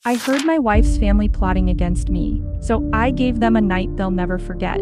I heard my wife's family plotting against me, so I gave them a night they'll never forget.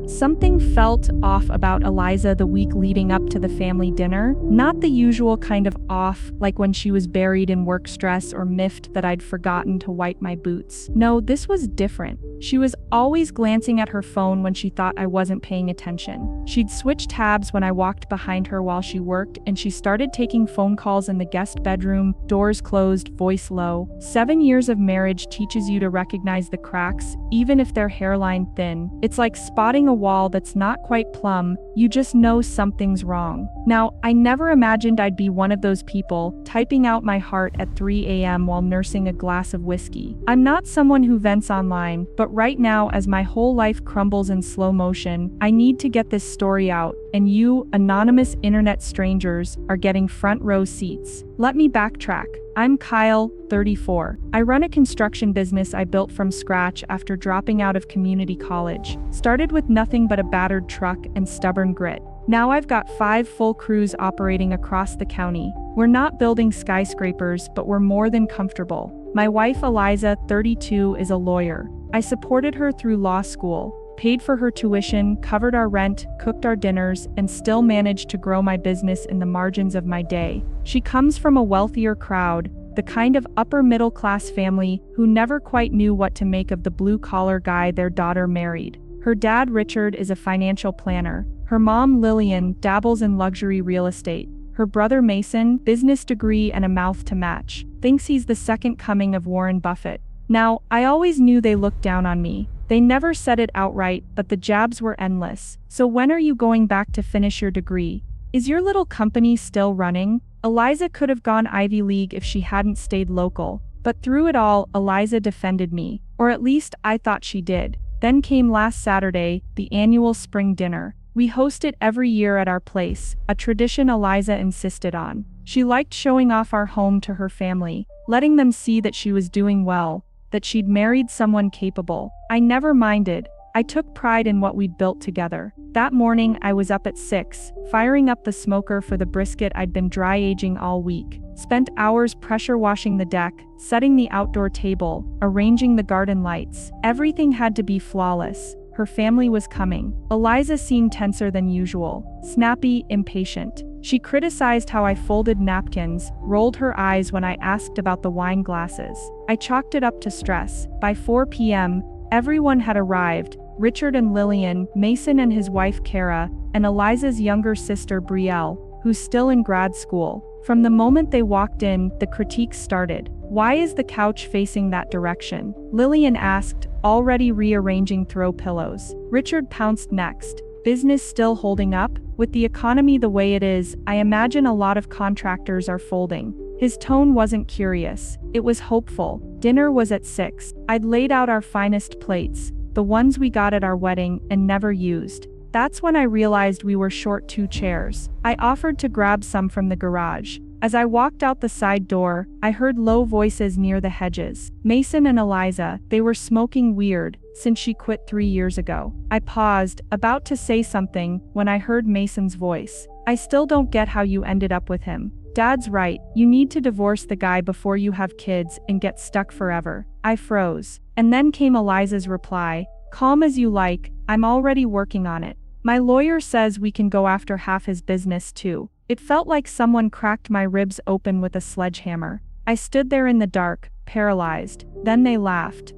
Something felt off about Eliza the week leading up to the family dinner, not the usual kind of off, like when she was buried in work stress or miffed that I'd forgotten to wipe my boots. No, this was different. She was always glancing at her phone when she thought I wasn't paying attention. She'd switch tabs when I walked behind her while she worked, and she started taking phone calls in the guest bedroom, doors closed, voice low. 7 years of marriage teaches you to recognize the cracks, even if they're hairline thin. It's like spotting a wall that's not quite plumb, you just know something's wrong. Now, I never imagined I'd be one of those people, typing out my heart at 3 a.m. while nursing a glass of whiskey. I'm not someone who vents online, but right now, as my whole life crumbles in slow motion, I need to get this story out, and you, anonymous internet strangers, are getting front row seats. Let me backtrack. I'm Kyle, 34. I run a construction business I built from scratch after dropping out of community college. Started with nothing but a battered truck and stubborn grit. Now I've got 5 full crews operating across the county. We're not building skyscrapers, but we're more than comfortable. My wife Eliza, 32, is a lawyer. I supported her through law school, paid for her tuition, covered our rent, cooked our dinners, and still managed to grow my business in the margins of my day. She comes from a wealthier crowd, the kind of upper-middle-class family who never quite knew what to make of the blue-collar guy their daughter married. Her dad, Richard, is a financial planner. Her mom, Lillian, dabbles in luxury real estate. Her brother, Mason, business degree and a mouth to match, thinks he's the second coming of Warren Buffett. Now, I always knew they looked down on me. They never said it outright, but the jabs were endless. So when are you going back to finish your degree? Is your little company still running? Eliza could have gone Ivy League if she hadn't stayed local. But through it all, Eliza defended me. Or at least I thought she did. Then came last Saturday, the annual spring dinner. We host it every year at our place, a tradition Eliza insisted on. She liked showing off our home to her family, letting them see that she was doing well, that she'd married someone capable. I never minded. I took pride in what we'd built together. That morning, I was up at 6, firing up the smoker for the brisket I'd been dry aging all week. Spent hours pressure washing the deck, setting the outdoor table, arranging the garden lights. Everything had to be flawless. Her family was coming. Eliza seemed tenser than usual, snappy, impatient. She criticized how I folded napkins, rolled her eyes when I asked about the wine glasses. I chalked it up to stress. By 4 p.m., everyone had arrived. Richard and Lillian, Mason and his wife Kara, and Eliza's younger sister Brielle, who's still in grad school. From the moment they walked in, the critiques started. Why is the couch facing that direction? Lillian asked, already rearranging throw pillows. Richard pounced next. Business still holding up? With the economy the way it is, I imagine a lot of contractors are folding. His tone wasn't curious. It was hopeful. Dinner was at 6. I'd laid out our finest plates, the ones we got at our wedding and never used. That's when I realized we were short 2 chairs. I offered to grab some from the garage. As I walked out the side door, I heard low voices near the hedges. Mason and Eliza, they were smoking weird, since she quit 3 years ago. I paused, about to say something, when I heard Mason's voice. I still don't get how you ended up with him. Dad's right, you need to divorce the guy before you have kids and get stuck forever. I froze. And then came Eliza's reply, calm as you like, I'm already working on it. My lawyer says we can go after half his business too. It felt like someone cracked my ribs open with a sledgehammer. I stood there in the dark, paralyzed. Then they laughed.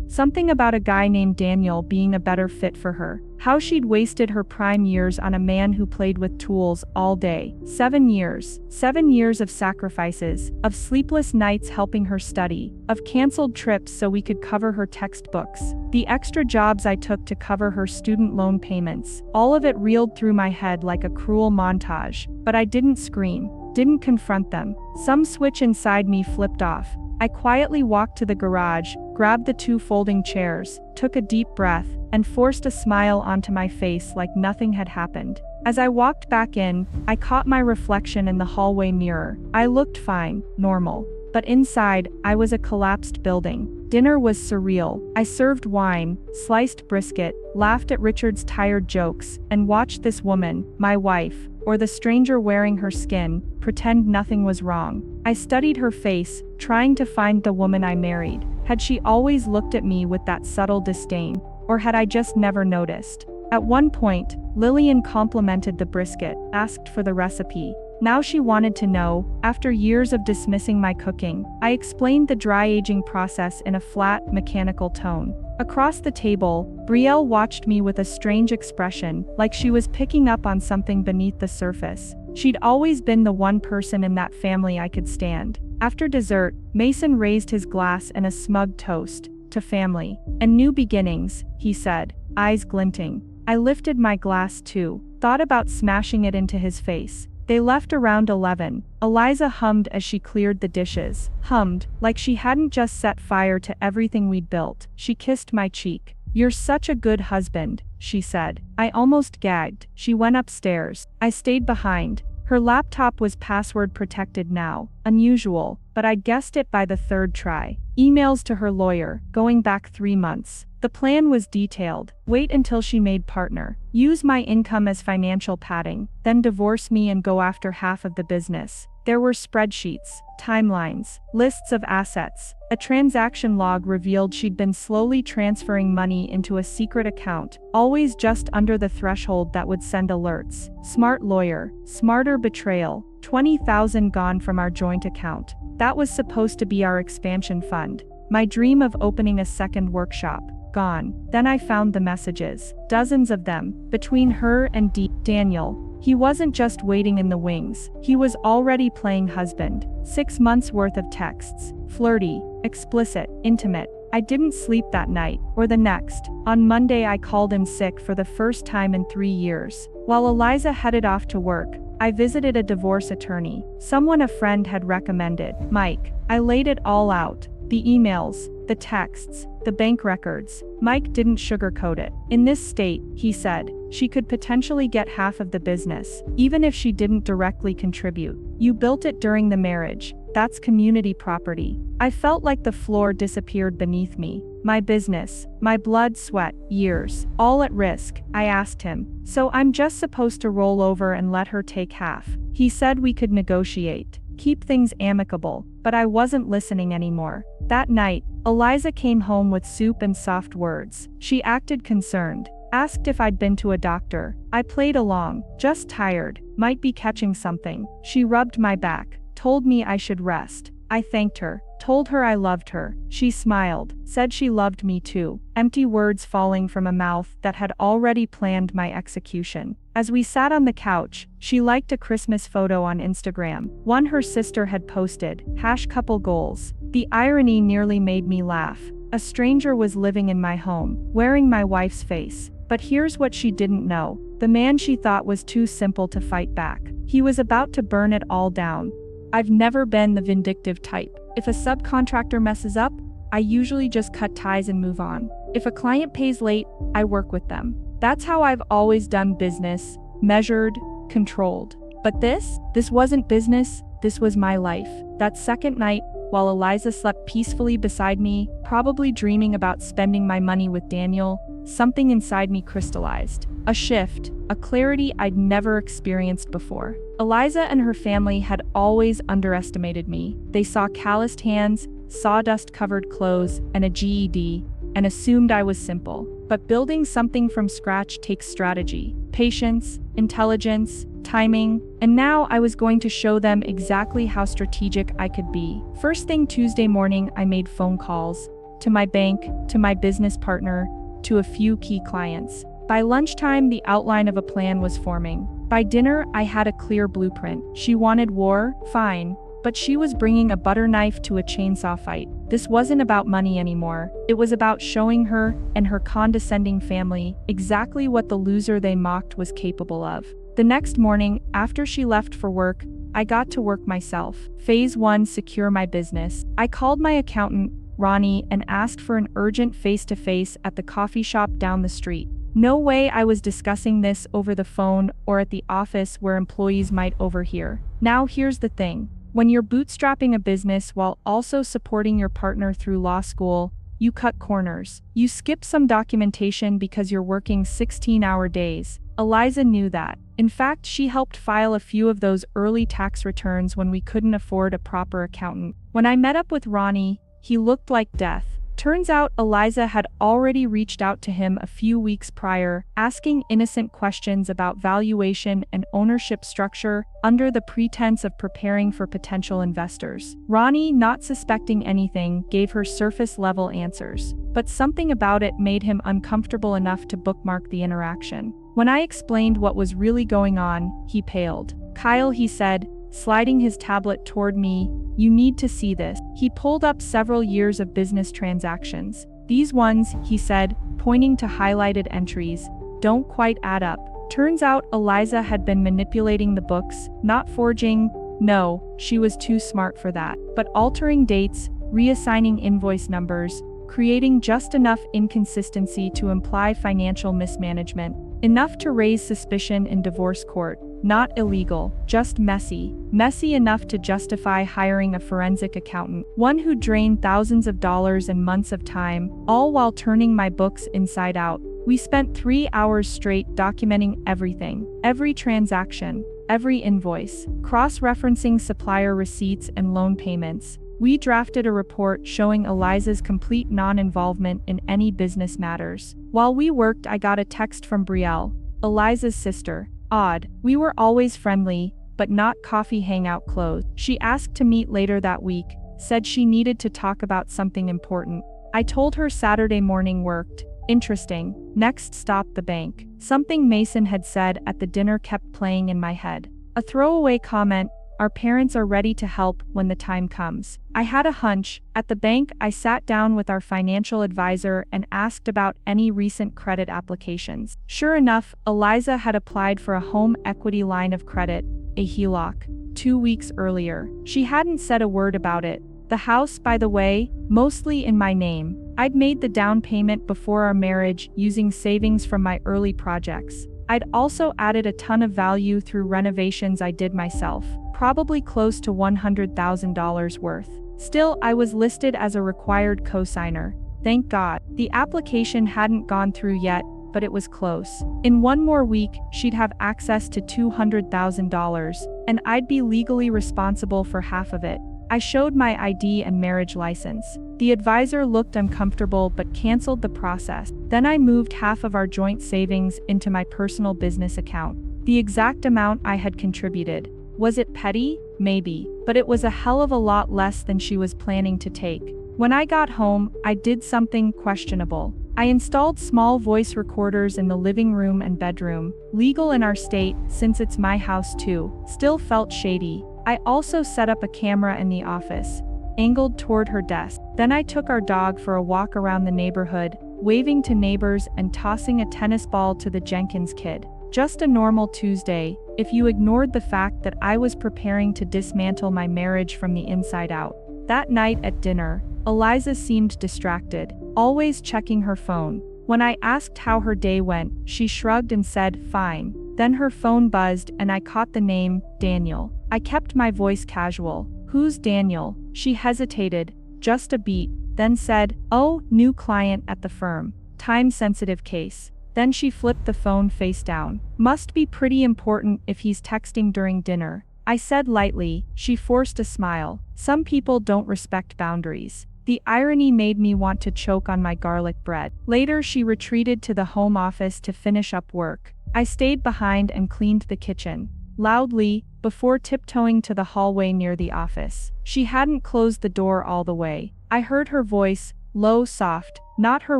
Something about a guy named Daniel being a better fit for her. How she'd wasted her prime years on a man who played with tools all day. 7 years. 7 years of sacrifices, of sleepless nights helping her study, of canceled trips so we could cover her textbooks, the extra jobs I took to cover her student loan payments. All of it reeled through my head like a cruel montage. But I didn't scream, didn't confront them. Some switch inside me flipped off. I quietly walked to the garage, grabbed the 2 folding chairs, took a deep breath, and forced a smile onto my face like nothing had happened. As I walked back in, I caught my reflection in the hallway mirror. I looked fine, normal. But inside, I was a collapsed building. Dinner was surreal. I served wine, sliced brisket, laughed at Richard's tired jokes, and watched this woman, my wife, or the stranger wearing her skin, pretend nothing was wrong. I studied her face, trying to find the woman I married. Had she always looked at me with that subtle disdain, or had I just never noticed? At one point, Lillian complimented the brisket, asked for the recipe. Now she wanted to know. After years of dismissing my cooking, I explained the dry aging process in a flat, mechanical tone. Across the table, Brielle watched me with a strange expression, like she was picking up on something beneath the surface. She'd always been the one person in that family I could stand. After dessert, Mason raised his glass in a smug toast. To family and new beginnings, he said, eyes glinting. I lifted my glass too, thought about smashing it into his face. They left around 11. Eliza hummed as she cleared the dishes. Hummed, like she hadn't just set fire to everything we'd built. She kissed my cheek. "You're such a good husband," she said. I almost gagged. She went upstairs. I stayed behind. Her laptop was password protected now. Unusual, but I'd guessed it by the third try. Emails to her lawyer, going back 3 months. The plan was detailed. Wait until she made partner. Use my income as financial padding, then divorce me and go after half of the business. There were spreadsheets, timelines, lists of assets. A transaction log revealed she'd been slowly transferring money into a secret account, always just under the threshold that would send alerts. Smart lawyer, smarter betrayal. 20,000 gone from our joint account. That was supposed to be our expansion fund. My dream of opening a second workshop. Gone. Then I found the messages. Dozens of them. Between her and Daniel. He wasn't just waiting in the wings. He was already playing husband. 6 months worth of texts. Flirty, explicit, intimate. I didn't sleep that night, or the next. On Monday I called him sick for the first time in 3 years. While Eliza headed off to work, I visited a divorce attorney. Someone a friend had recommended. Mike. I laid it all out. The emails, the texts, the bank records. Mike didn't sugarcoat it. In this state, he said, she could potentially get half of the business, even if she didn't directly contribute. You built it during the marriage. That's community property. I felt like the floor disappeared beneath me. My business, my blood, sweat, years, all at risk. I asked him, so I'm just supposed to roll over and let her take half? He said we could negotiate, keep things amicable, but I wasn't listening anymore. That night, Eliza came home with soup and soft words. She acted concerned, asked if I'd been to a doctor. I played along, just tired, might be catching something. She rubbed my back, told me I should rest. I thanked her, told her I loved her. She smiled, said she loved me too. Empty words falling from a mouth that had already planned my execution. As we sat on the couch, she liked a Christmas photo on Instagram, one her sister had posted, #couple goals. The irony nearly made me laugh. A stranger was living in my home, wearing my wife's face. But here's what she didn't know. The man she thought was too simple to fight back. He was about to burn it all down. I've never been the vindictive type. If a subcontractor messes up, I usually just cut ties and move on. If a client pays late, I work with them. That's how I've always done business, measured, controlled. But this wasn't business, this was my life. That second night, while Eliza slept peacefully beside me, probably dreaming about spending my money with Daniel, something inside me crystallized. A shift, a clarity I'd never experienced before. Eliza and her family had always underestimated me. They saw calloused hands, sawdust-covered clothes, and a GED, and assumed I was simple. But building something from scratch takes strategy, patience, intelligence, timing, and now I was going to show them exactly how strategic I could be. First thing Tuesday morning, I made phone calls to my bank, to my business partner, to a few key clients. By lunchtime, the outline of a plan was forming. By dinner, I had a clear blueprint. She wanted war, fine, but she was bringing a butter knife to a chainsaw fight. This wasn't about money anymore. It was about showing her and her condescending family exactly what the loser they mocked was capable of. The next morning, after she left for work, I got to work myself. Phase 1, secure my business. I called my accountant, Ronnie, and asked for an urgent face-to-face at the coffee shop down the street. No way I was discussing this over the phone or at the office where employees might overhear. Now here's the thing. When you're bootstrapping a business while also supporting your partner through law school, you cut corners. You skip some documentation because you're working 16-hour days. Eliza knew that. In fact, she helped file a few of those early tax returns when we couldn't afford a proper accountant. When I met up with Ronnie, he looked like death. Turns out Eliza had already reached out to him a few weeks prior, asking innocent questions about valuation and ownership structure under the pretense of preparing for potential investors. Ronnie, not suspecting anything, gave her surface-level answers, but something about it made him uncomfortable enough to bookmark the interaction. When I explained what was really going on, he paled. "Kyle," he said, sliding his tablet toward me, "you need to see this." He pulled up several years of business transactions. "These ones," he said, pointing to highlighted entries, "don't quite add up." Turns out Eliza had been manipulating the books, not forging. No, she was too smart for that. But altering dates, reassigning invoice numbers, creating just enough inconsistency to imply financial mismanagement. Enough to raise suspicion in divorce court. Not illegal, just messy. Messy enough to justify hiring a forensic accountant, one who drained thousands of dollars and months of time, all while turning my books inside out. We spent 3 hours straight documenting everything, every transaction, every invoice, cross-referencing supplier receipts and loan payments. We drafted a report showing Eliza's complete non-involvement in any business matters. While we worked, I got a text from Brielle, Eliza's sister. Odd, we were always friendly, but not coffee hangout close. She asked to meet later that week, said she needed to talk about something important. I told her Saturday morning worked. Interesting. Next stop, the bank. Something Mason had said at the dinner kept playing in my head. A throwaway comment, "Our parents are ready to help when the time comes." I had a hunch. At the bank, I sat down with our financial advisor and asked about any recent credit applications. Sure enough, Eliza had applied for a home equity line of credit, a HELOC, 2 weeks earlier. She hadn't said a word about it. The house, by the way, mostly in my name. I'd made the down payment before our marriage using savings from my early projects. I'd also added a ton of value through renovations I did myself, probably close to $100,000 worth. Still, I was listed as a required co-signer. Thank God. The application hadn't gone through yet, but it was close. In 1 more week, she'd have access to $200,000, and I'd be legally responsible for half of it. I showed my ID and marriage license. The advisor looked uncomfortable but canceled the process. Then I moved half of our joint savings into my personal business account. The exact amount I had contributed. Was it petty? Maybe. But it was a hell of a lot less than she was planning to take. When I got home, I did something questionable. I installed small voice recorders in the living room and bedroom. Legal in our state, since it's my house too. Still felt shady. I also set up a camera in the office, angled toward her desk. Then I took our dog for a walk around the neighborhood, waving to neighbors and tossing a tennis ball to the Jenkins kid. Just a normal Tuesday, if you ignored the fact that I was preparing to dismantle my marriage from the inside out. That night at dinner, Eliza seemed distracted, always checking her phone. When I asked how her day went, she shrugged and said, "Fine." Then her phone buzzed and I caught the name, Daniel. I kept my voice casual. "Who's Daniel?" She hesitated, just a beat, then said, "Oh, new client at the firm. Time-sensitive case." Then she flipped the phone face down. "Must be pretty important if he's texting during dinner." I said lightly. She forced a smile. Some people don't respect boundaries. The irony made me want to choke on my garlic bread. Later, she retreated to the home office to finish up work. I stayed behind and cleaned the kitchen, loudly, before tiptoeing to the hallway near the office. She hadn't closed the door all the way. I heard her voice, low, soft, not her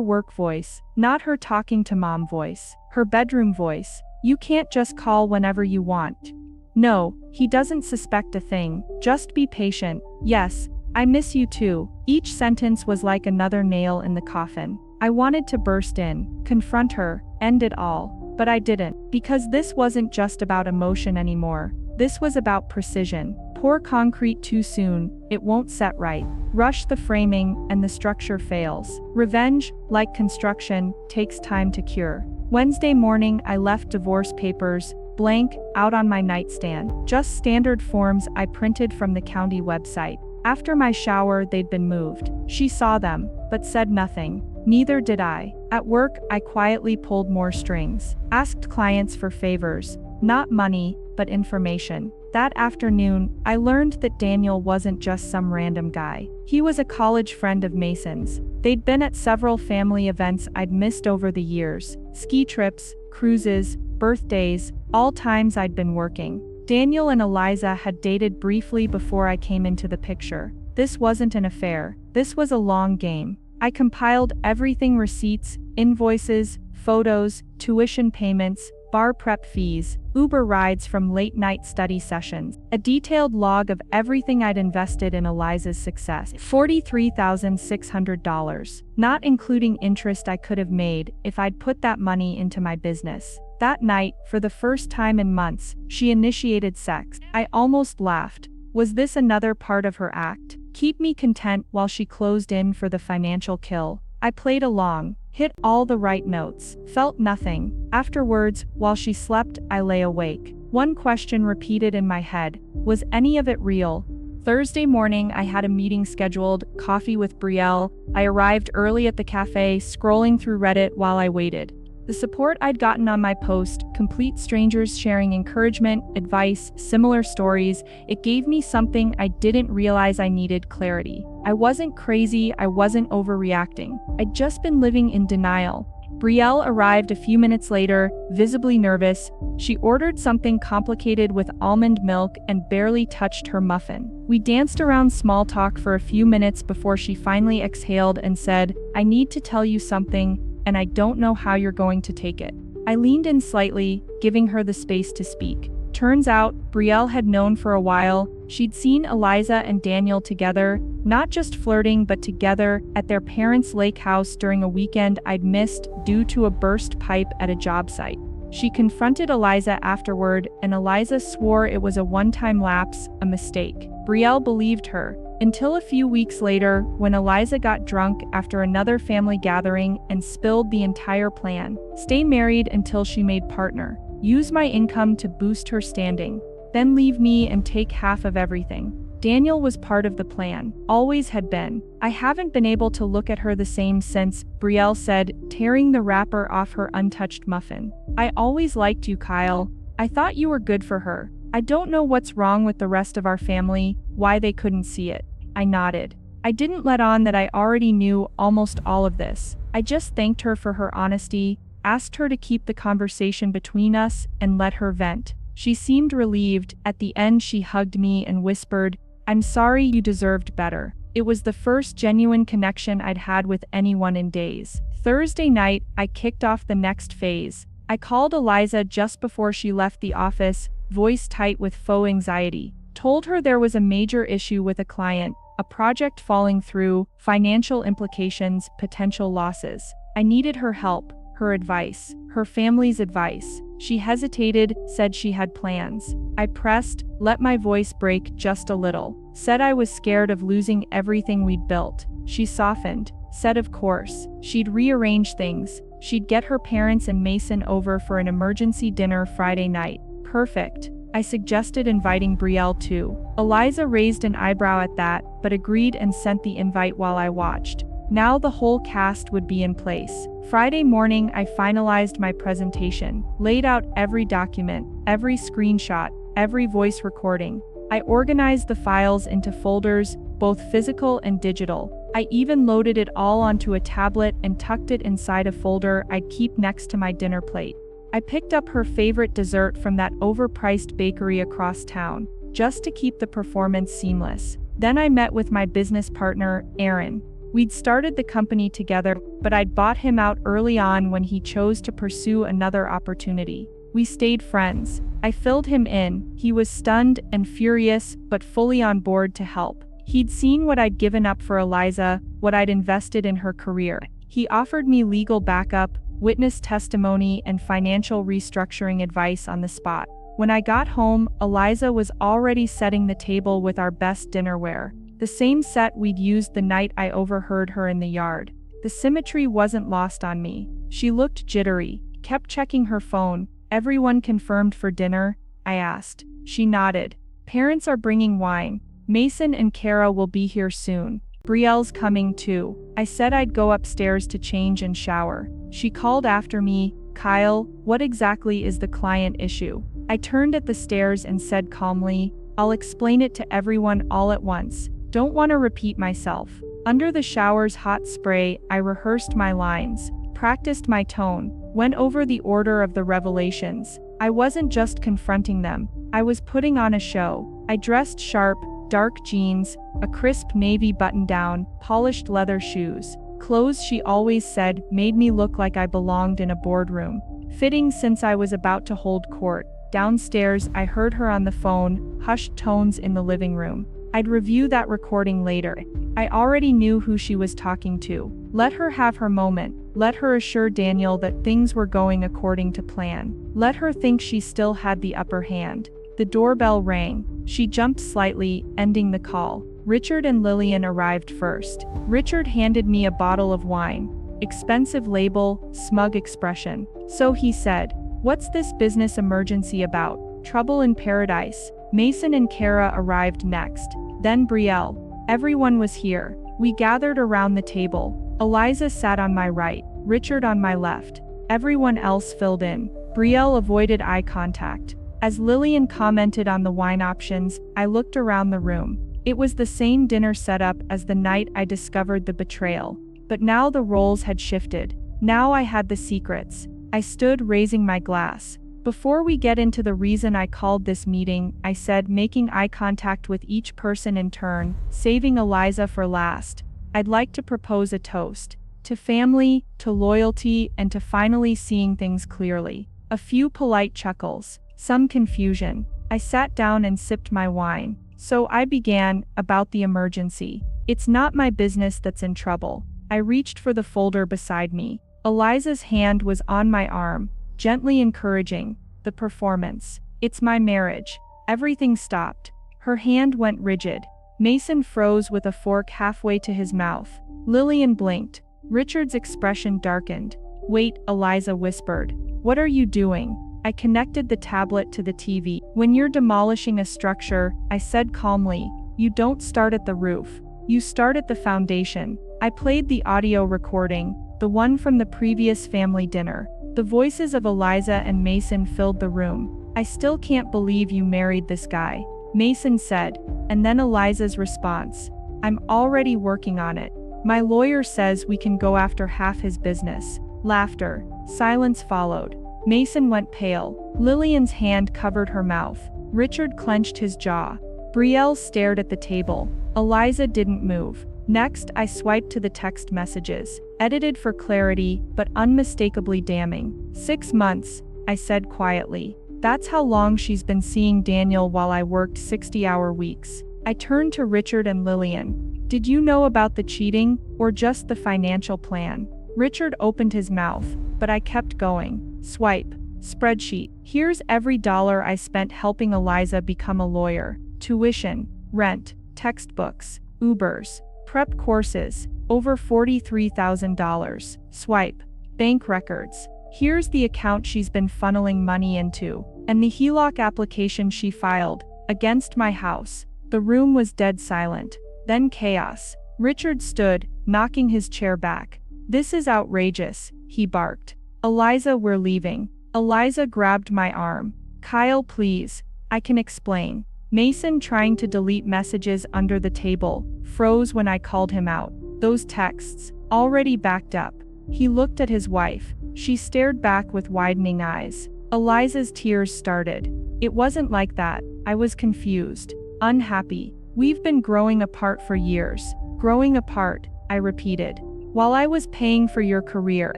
work voice, not her talking to mom voice, her bedroom voice. "You can't just call whenever you want." "No, he doesn't suspect a thing. Just be patient." "Yes, I miss you too." Each sentence was like another nail in the coffin. I wanted to burst in, confront her, end it all. But I didn't, because this wasn't just about emotion anymore. This was about precision. Pour concrete too soon, it won't set right. Rush the framing, and the structure fails. Revenge, like construction, takes time to cure. Wednesday morning, I left divorce papers, blank, out on my nightstand. Just standard forms I printed from the county website. After my shower, they'd been moved. She saw them, but said nothing. Neither did I. At work, I quietly pulled more strings, asked clients for favors, not money, but information. That afternoon, I learned that Daniel wasn't just some random guy. He was a college friend of Mason's. They'd been at several family events I'd missed over the years, ski trips, cruises, birthdays, all times I'd been working. Daniel and Eliza had dated briefly before I came into the picture. This wasn't an affair. This was a long game. I compiled everything: receipts, invoices, photos, tuition payments, bar prep fees, Uber rides from late-night study sessions, a detailed log of everything I'd invested in Eliza's success. $43,600, not including interest I could have made if I'd put that money into my business. That night, for the first time in months, she initiated sex. I almost laughed. Was this another part of her act? Keep me content while she closed in for the financial kill. I played along, hit all the right notes, felt nothing. Afterwards, while she slept, I lay awake. One question repeated in my head: was any of it real? Thursday morning, I had a meeting scheduled, coffee with Brielle. I arrived early at the cafe, scrolling through Reddit while I waited. The support I'd gotten on my post, complete strangers sharing encouragement, advice, similar stories, it gave me something I didn't realize I needed: clarity. I wasn't crazy, I wasn't overreacting. I'd just been living in denial. Brielle arrived a few minutes later, visibly nervous. She ordered something complicated with almond milk and barely touched her muffin. We danced around small talk for a few minutes before she finally exhaled and said, "I need to tell you something, and I don't know how you're going to take it." I leaned in slightly, giving her the space to speak. Turns out, Brielle had known for a while. She'd seen Eliza and Daniel together, not just flirting but together, at their parents' lake house during a weekend I'd missed due to a burst pipe at a job site. She confronted Eliza afterward, and Eliza swore it was a one-time lapse, a mistake. Brielle believed her, until a few weeks later, when Eliza got drunk after another family gathering and spilled the entire plan. Stay married until she made partner. Use my income to boost her standing. Then leave me and take half of everything. Daniel was part of the plan, always had been. I haven't been able to look at her the same since, Brielle said, tearing the wrapper off her untouched muffin. I always liked you, Kyle. I thought you were good for her. I don't know what's wrong with the rest of our family, why they couldn't see it. I nodded. I didn't let on that I already knew almost all of this. I just thanked her for her honesty, asked her to keep the conversation between us, and let her vent. She seemed relieved. At the end, she hugged me and whispered, "I'm sorry, you deserved better." It was the first genuine connection I'd had with anyone in days. Thursday night, I kicked off the next phase. I called Eliza just before she left the office, voice tight with faux anxiety. Told her there was a major issue with a client, a project falling through, financial implications, potential losses. I needed her help, her advice, her family's advice. She hesitated, said she had plans. I pressed, let my voice break just a little. Said I was scared of losing everything we'd built. She softened, said of course. She'd rearrange things. She'd get her parents and Mason over for an emergency dinner Friday night. Perfect. I suggested inviting Brielle too. Eliza raised an eyebrow at that, but agreed and sent the invite while I watched. Now the whole cast would be in place. Friday morning, I finalized my presentation, laid out every document, every screenshot, every voice recording. I organized the files into folders, both physical and digital. I even loaded it all onto a tablet and tucked it inside a folder I'd keep next to my dinner plate. I picked up her favorite dessert from that overpriced bakery across town, just to keep the performance seamless. Then I met with my business partner, Aaron. We'd started the company together, but I'd bought him out early on when he chose to pursue another opportunity. We stayed friends. I filled him in. He was stunned and furious, but fully on board to help. He'd seen what I'd given up for Eliza, what I'd invested in her career. He offered me legal backup, witness testimony, and financial restructuring advice on the spot. When I got home, Eliza was already setting the table with our best dinnerware. The same set we'd used the night I overheard her in the yard. The symmetry wasn't lost on me. She looked jittery, kept checking her phone. "Everyone confirmed for dinner?" I asked. She nodded. "Parents are bringing wine. Mason and Kara will be here soon. Brielle's coming too. I said I'd go upstairs to change and shower. She called after me, Kyle, what exactly is the client issue? I turned at the stairs and said calmly, I'll explain it to everyone all at once. Don't want to repeat myself. Under the shower's hot spray, I rehearsed my lines, practiced my tone, went over the order of the revelations. I wasn't just confronting them, I was putting on a show. I dressed sharp, dark jeans, a crisp navy button-down, polished leather shoes. Clothes she always said made me look like I belonged in a boardroom. Fitting since I was about to hold court. Downstairs, I heard her on the phone, hushed tones in the living room. I'd review that recording later. I already knew who she was talking to. Let her have her moment. Let her assure Daniel that things were going according to plan. Let her think she still had the upper hand. The doorbell rang. She jumped slightly, ending the call. Richard and Lillian arrived first. Richard handed me a bottle of wine. Expensive label, smug expression. So he said, "What's this business emergency about? Trouble in paradise." Mason and Kara arrived next. Then Brielle. Everyone was here. We gathered around the table. Eliza sat on my right, Richard on my left. Everyone else filled in. Brielle avoided eye contact. As Lillian commented on the wine options, I looked around the room. It was the same dinner setup as the night I discovered the betrayal. But now the roles had shifted. Now I had the secrets. I stood raising my glass. Before we get into the reason I called this meeting, I said, making eye contact with each person in turn, saving Eliza for last. I'd like to propose a toast. To family, to loyalty, and to finally seeing things clearly. A few polite chuckles. Some confusion. I sat down and sipped my wine. So I began, about the emergency. It's not my business that's in trouble. I reached for the folder beside me. Eliza's hand was on my arm, gently encouraging. The performance. It's my marriage. Everything stopped. Her hand went rigid. Mason froze with a fork halfway to his mouth. Lillian blinked. Richard's expression darkened. Wait, Eliza whispered. What are you doing? I connected the tablet to the TV. When you're demolishing a structure, I said calmly, you don't start at the roof. You start at the foundation. I played the audio recording, the one from the previous family dinner. The voices of Eliza and Mason filled the room. I still can't believe you married this guy, Mason said, and then Eliza's response. I'm already working on it. My lawyer says we can go after half his business. Laughter. Silence followed. Mason went pale. Lillian's hand covered her mouth. Richard clenched his jaw. Brielle stared at the table. Eliza didn't move. Next, I swiped to the text messages. Edited for clarity, but unmistakably damning. 6 months, I said quietly. That's how long she's been seeing Daniel while I worked 60-hour weeks. I turned to Richard and Lillian. Did you know about the cheating, or just the financial plan? Richard opened his mouth, but I kept going. Swipe. Spreadsheet. Here's every dollar I spent helping Eliza become a lawyer. Tuition, rent, textbooks, Ubers, prep courses, over $43,000. Swipe. Bank records. Here's the account she's been funneling money into, and the HELOC application she filed, against my house. The room was dead silent. Then chaos. Richard stood, knocking his chair back. This is outrageous, he barked. Eliza, we're leaving. Eliza grabbed my arm. Kyle, please. I can explain. Mason, trying to delete messages under the table, froze when I called him out. Those texts, already backed up. He looked at his wife. She stared back with widening eyes. Eliza's tears started. It wasn't like that. I was confused. Unhappy. We've been growing apart for years. Growing apart, I repeated. While I was paying for your career,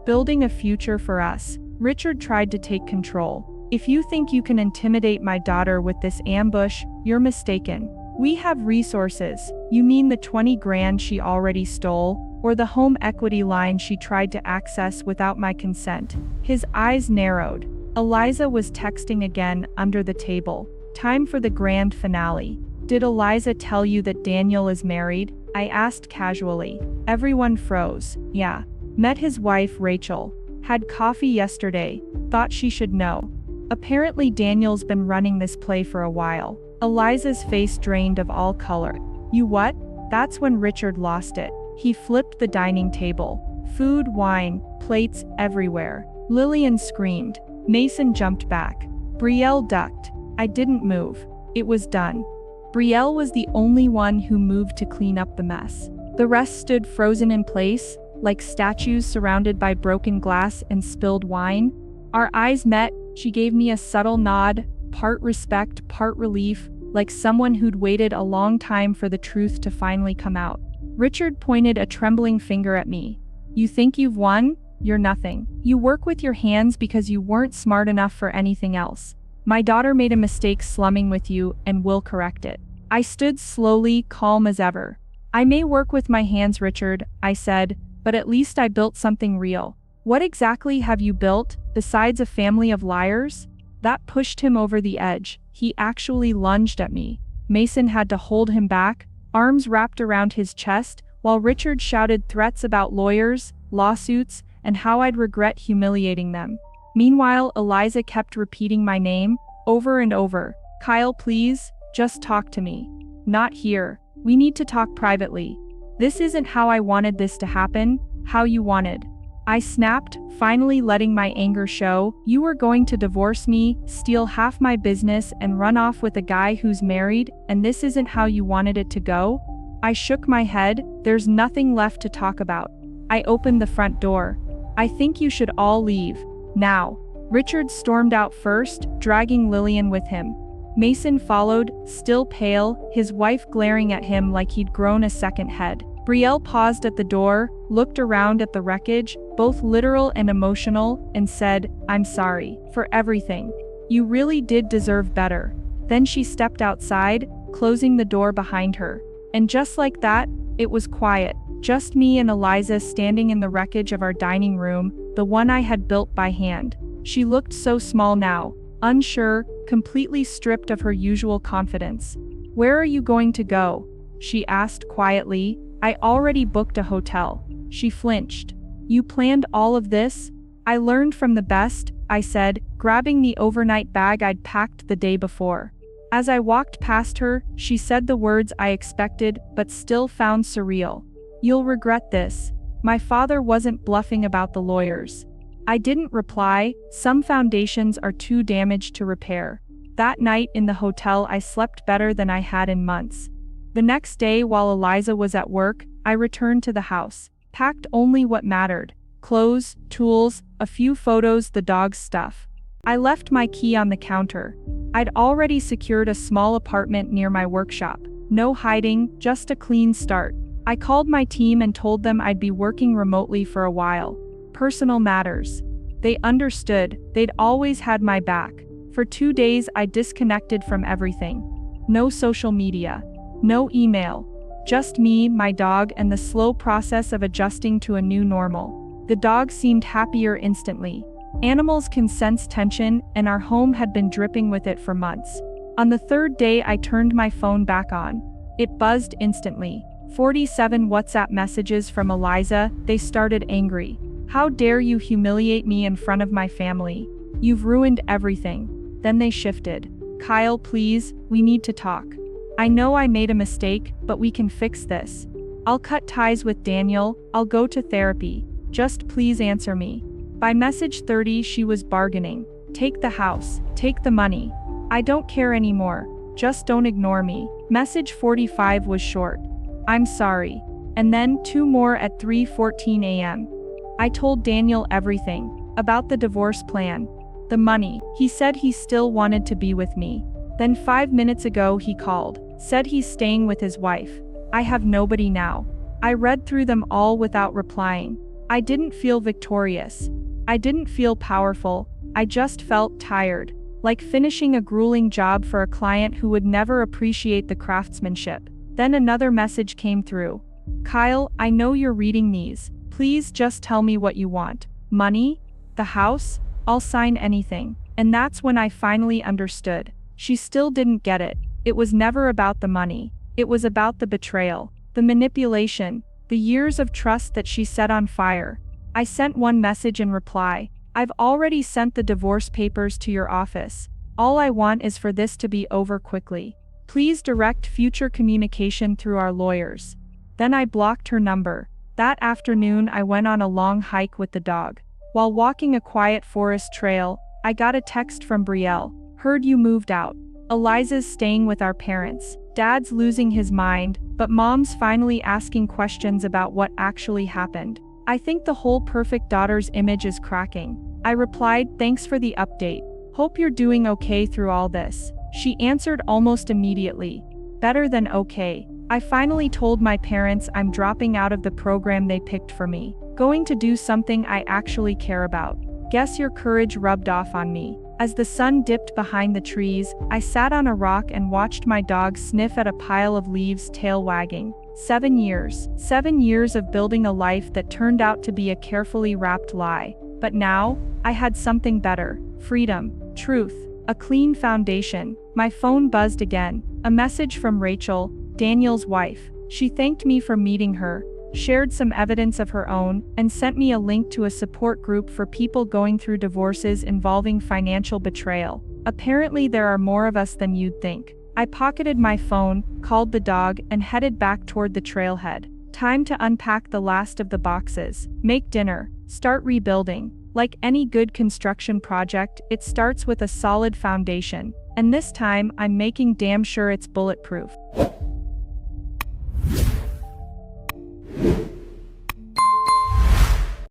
building a future for us. Richard tried to take control. If you think you can intimidate my daughter with this ambush, you're mistaken. We have resources. You mean the 20 grand she already stole? Or the home equity line she tried to access without my consent? His eyes narrowed. Eliza was texting again under the table. Time for the grand finale. Did Eliza tell you that Daniel is married? I asked casually. Everyone froze. Yeah. Met his wife Rachel. Had coffee yesterday. Thought she should know. Apparently Daniel's been running this play for a while. Eliza's face drained of all color. You what? That's when Richard lost it. He flipped the dining table. Food, wine, plates everywhere. Lillian screamed. Mason jumped back. Brielle ducked. I didn't move. It was done. Brielle was the only one who moved to clean up the mess. The rest stood frozen in place, like statues surrounded by broken glass and spilled wine. Our eyes met. She gave me a subtle nod, part respect, part relief, like someone who'd waited a long time for the truth to finally come out. Richard pointed a trembling finger at me. You think you've won? You're nothing. You work with your hands because you weren't smart enough for anything else. My daughter made a mistake slumming with you and will correct it. I stood slowly, calm as ever. I may work with my hands, Richard, I said, but at least I built something real. What exactly have you built, besides a family of liars? That pushed him over the edge. He actually lunged at me. Mason had to hold him back, arms wrapped around his chest, while Richard shouted threats about lawyers, lawsuits, and how I'd regret humiliating them. Meanwhile, Eliza kept repeating my name, over and over. Kyle, please, just talk to me. Not here. We need to talk privately. This isn't how I wanted this to happen, how you wanted. I snapped, finally letting my anger show. You were going to divorce me, steal half my business, and run off with a guy who's married, and this isn't how you wanted it to go? I shook my head. There's nothing left to talk about. I opened the front door. I think you should all leave. Now. Richard stormed out first, dragging Lillian with him. Mason followed, still pale, his wife glaring at him like he'd grown a second head. Brielle paused at the door, looked around at the wreckage, both literal and emotional, and said, I'm sorry for everything. You really did deserve better. Then she stepped outside, closing the door behind her. And just like that, it was quiet. Just me and Eliza standing in the wreckage of our dining room, the one I had built by hand. She looked so small now, unsure, completely stripped of her usual confidence. Where are you going to go? She asked quietly. I already booked a hotel. She flinched. You planned all of this? I learned from the best, I said, grabbing the overnight bag I'd packed the day before. As I walked past her, she said the words I expected but still found surreal. You'll regret this. My father wasn't bluffing about the lawyers. I didn't reply. Some foundations are too damaged to repair. That night in the hotel I slept better than I had in months. The next day while Eliza was at work, I returned to the house, packed only what mattered. Clothes, tools, a few photos, the dog's stuff. I left my key on the counter. I'd already secured a small apartment near my workshop. No hiding, just a clean start. I called my team and told them I'd be working remotely for a while. Personal matters. They understood. They'd always had my back. For 2 days I disconnected from everything. No social media. No email. Just me, my dog, and the slow process of adjusting to a new normal. The dog seemed happier instantly. Animals can sense tension, and our home had been dripping with it for months. On the 3rd day I turned my phone back on. It buzzed instantly. 47 WhatsApp messages from Eliza. They started angry. How dare you humiliate me in front of my family? You've ruined everything. Then they shifted. Kyle, please, we need to talk. I know I made a mistake, but we can fix this. I'll cut ties with Daniel, I'll go to therapy. Just please answer me. By message 30 she was bargaining. Take the house, take the money. I don't care anymore, just don't ignore me. Message 45 was short. I'm sorry. And then 2 more at 3:14 a.m. I told Daniel everything. About the divorce plan. The money. He said he still wanted to be with me. Then 5 minutes ago he called. Said he's staying with his wife. I have nobody now. I read through them all without replying. I didn't feel victorious. I didn't feel powerful. I just felt tired. Like finishing a grueling job for a client who would never appreciate the craftsmanship. Then another message came through. Kyle, I know you're reading these. Please just tell me what you want. Money? The house? I'll sign anything. And that's when I finally understood. She still didn't get it. It was never about the money. It was about the betrayal, the manipulation, the years of trust that she set on fire. I sent one message in reply. I've already sent the divorce papers to your office. All I want is for this to be over quickly. Please direct future communication through our lawyers. Then I blocked her number. That afternoon, I went on a long hike with the dog. While walking a quiet forest trail, I got a text from Brielle. Heard you moved out. Eliza's staying with our parents. Dad's losing his mind, but Mom's finally asking questions about what actually happened. I think the whole perfect daughter's image is cracking. I replied, thanks for the update. Hope you're doing okay through all this. She answered almost immediately. Better than okay. I finally told my parents I'm dropping out of the program they picked for me. Going to do something I actually care about. Guess your courage rubbed off on me. As the sun dipped behind the trees, I sat on a rock and watched my dog sniff at a pile of leaves, tail wagging. 7 years. 7 years of building a life that turned out to be a carefully wrapped lie. But now, I had something better. Freedom. Truth. A clean foundation. My phone buzzed again. A message from Rachel, Daniel's wife. She thanked me for meeting her, shared some evidence of her own, and sent me a link to a support group for people going through divorces involving financial betrayal. Apparently there are more of us than you'd think. I pocketed my phone, called the dog, and headed back toward the trailhead. Time to unpack the last of the boxes, make dinner, start rebuilding. Like any good construction project, it starts with a solid foundation. And this time, I'm making damn sure it's bulletproof.